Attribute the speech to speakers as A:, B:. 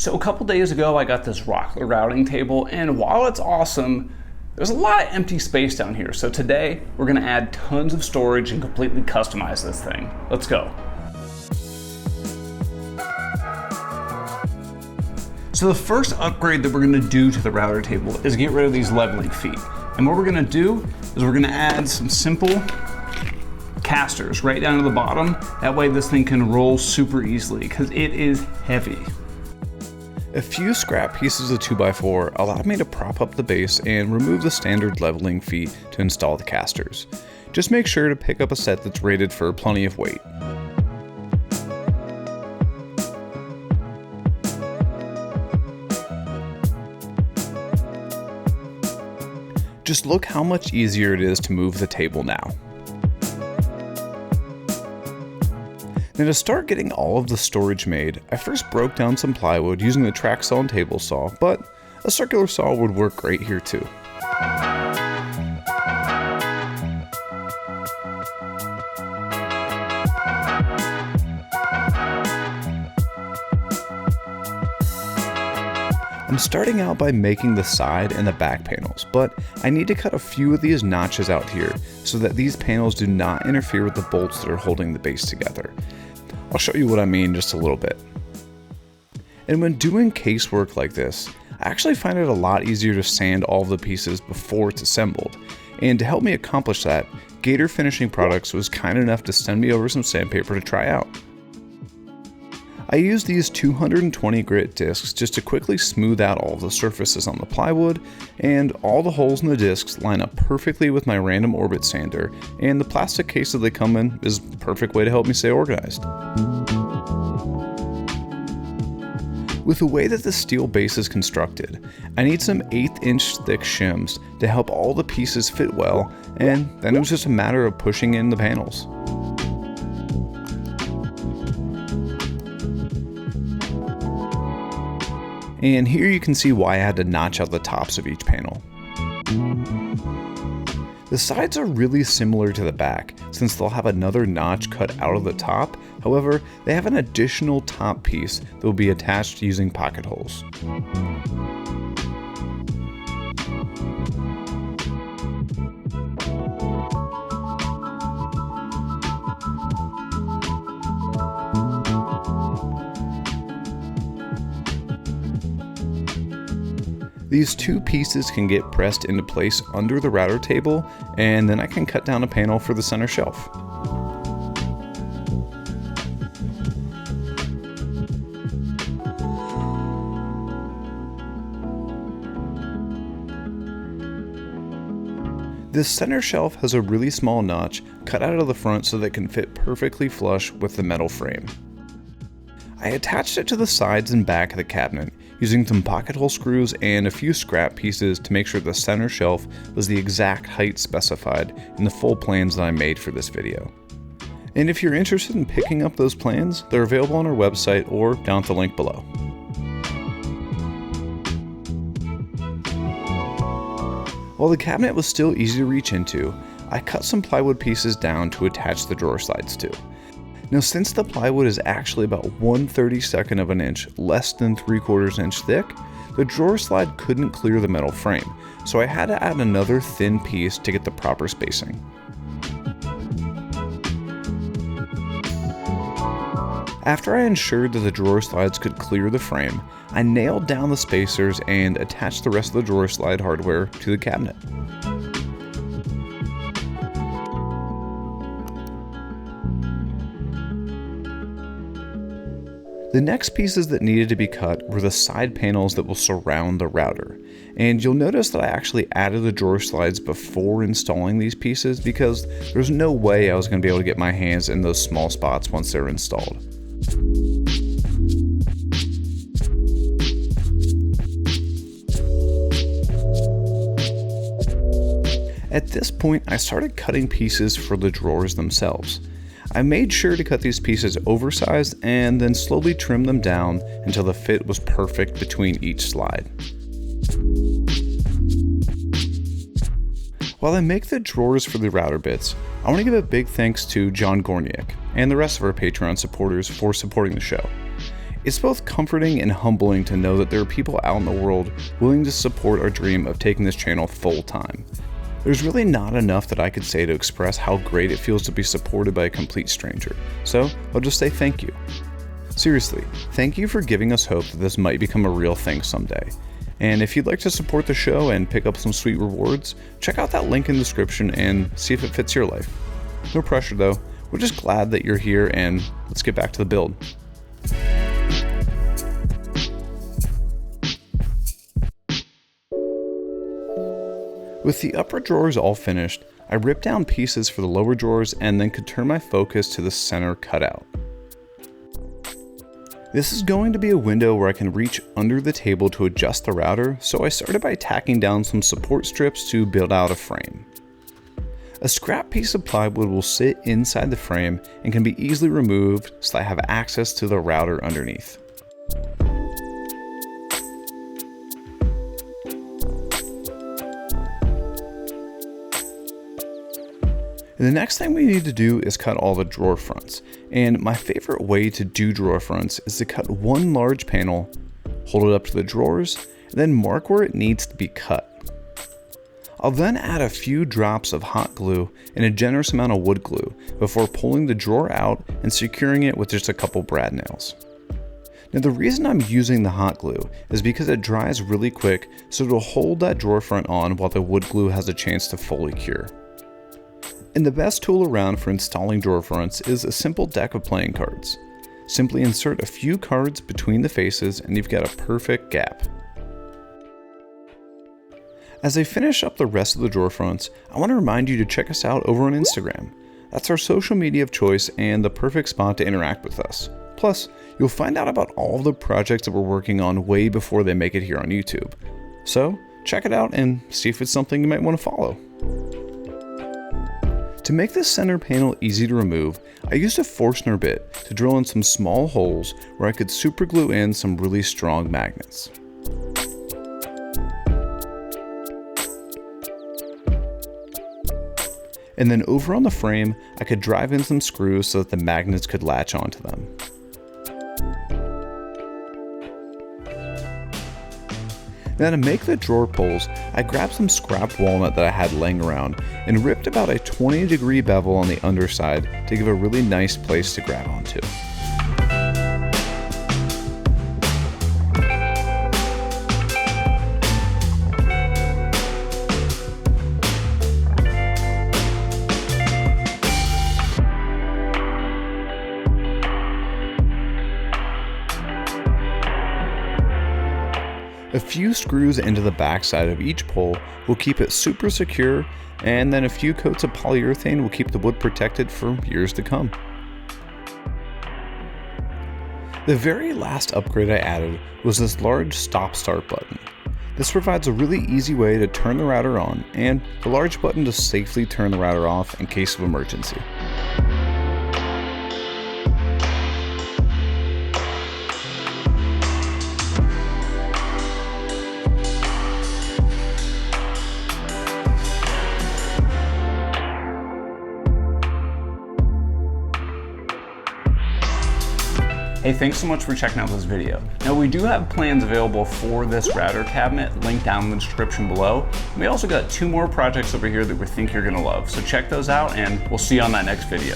A: So a couple days ago I got this Rockler routing table, and while it's awesome, there's a lot of empty space down here. So today we're gonna add tons of storage and completely customize this thing. Let's go. So the first upgrade that we're gonna do to the router table is get rid of these leveling feet. And what we're gonna do is we're gonna add some simple casters right down to the bottom. That way this thing can roll super easily because it is heavy.
B: A few scrap pieces of 2x4 allowed me to prop up the base and remove the standard leveling feet to install the casters. Just make sure to pick up a set that's rated for plenty of weight. Just look how much easier it is to move the table now. Now to start getting all of the storage made, I first broke down some plywood using the track saw and table saw, but a circular saw would work great here too. I'm starting out by making the side and the back panels, but I need to cut a few of these notches out here so that these panels do not interfere with the bolts that are holding the base together. I'll show you what I mean in just a little bit. And when doing casework like this, I actually find it a lot easier to sand all of the pieces before it's assembled. And to help me accomplish that, Gator Finishing Products was kind enough to send me over some sandpaper to try out. I used these 220 grit discs just to quickly smooth out all of the surfaces on the plywood, and all the holes in the discs line up perfectly with my random orbit sander, and the plastic case that they come in is a perfect way to help me stay organized. With the way that the steel base is constructed, I need some 1/8 inch thick shims to help all the pieces fit well, and then it was just a matter of pushing in the panels. And here you can see why I had to notch out the tops of each panel. The sides are really similar to the back, since they'll have another notch cut out of the top. However, they have an additional top piece that will be attached using pocket holes. These two pieces can get pressed into place under the router table, and then I can cut down a panel for the center shelf. This center shelf has a really small notch cut out of the front so that it can fit perfectly flush with the metal frame. I attached it to the sides and back of the cabinet using some pocket hole screws and a few scrap pieces to make sure the center shelf was the exact height specified in the full plans that I made for this video. And if you're interested in picking up those plans, they're available on our website or down at the link below. While the cabinet was still easy to reach into, I cut some plywood pieces down to attach the drawer slides to. Now, since the plywood is actually about 1/32 of an inch less than 3/4 inch thick, the drawer slide couldn't clear the metal frame, so I had to add another thin piece to get the proper spacing. After I ensured that the drawer slides could clear the frame, I nailed down the spacers and attached the rest of the drawer slide hardware to the cabinet. The next pieces that needed to be cut were the side panels that will surround the router. And you'll notice that I actually added the drawer slides before installing these pieces because there's no way I was going to be able to get my hands in those small spots once they're installed. At this point, I started cutting pieces for the drawers themselves. I made sure to cut these pieces oversized and then slowly trim them down until the fit was perfect between each slide. While I make the drawers for the router bits, I want to give a big thanks to John Gorniak and the rest of our Patreon supporters for supporting the show. It's both comforting and humbling to know that there are people out in the world willing to support our dream of taking this channel full time. There's really not enough that I could say to express how great it feels to be supported by a complete stranger, so I'll just say thank you. Seriously, thank you for giving us hope that this might become a real thing someday. And if you'd like to support the show and pick up some sweet rewards, check out that link in the description and see if it fits your life. No pressure though, we're just glad that you're here, and let's get back to the build. With the upper drawers all finished, I ripped down pieces for the lower drawers and then could turn my focus to the center cutout. This is going to be a window where I can reach under the table to adjust the router, so I started by tacking down some support strips to build out a frame. A scrap piece of plywood will sit inside the frame and can be easily removed so I have access to the router underneath. The next thing we need to do is cut all the drawer fronts, and my favorite way to do drawer fronts is to cut one large panel, hold it up to the drawers, and then mark where it needs to be cut. I'll then add a few drops of hot glue and a generous amount of wood glue before pulling the drawer out and securing it with just a couple brad nails. Now the reason I'm using the hot glue is because it dries really quick, so it'll hold that drawer front on while the wood glue has a chance to fully cure. And the best tool around for installing drawer fronts is a simple deck of playing cards. Simply insert a few cards between the faces and you've got a perfect gap. As I finish up the rest of the drawer fronts, I want to remind you to check us out over on Instagram. That's our social media of choice and the perfect spot to interact with us. Plus, you'll find out about all of the projects that we're working on way before they make it here on YouTube. So, check it out and see if it's something you might want to follow. To make this center panel easy to remove, I used a Forstner bit to drill in some small holes where I could super glue in some really strong magnets. And then over on the frame, I could drive in some screws so that the magnets could latch onto them. Now to make the drawer pulls, I grabbed some scrap walnut that I had laying around and ripped about a 20-degree bevel on the underside to give a really nice place to grab onto. A few screws into the backside of each pole will keep it super secure, and then a few coats of polyurethane will keep the wood protected for years to come. The very last upgrade I added was this large stop-start button. This provides a really easy way to turn the router on, and the large button to safely turn the router off in case of emergency.
A: Hey, thanks so much for checking out this video. Now we do have plans available for this router cabinet, linked down in the description below. We also got 2 more projects over here that we think you're gonna love. So check those out and we'll see you on that next video.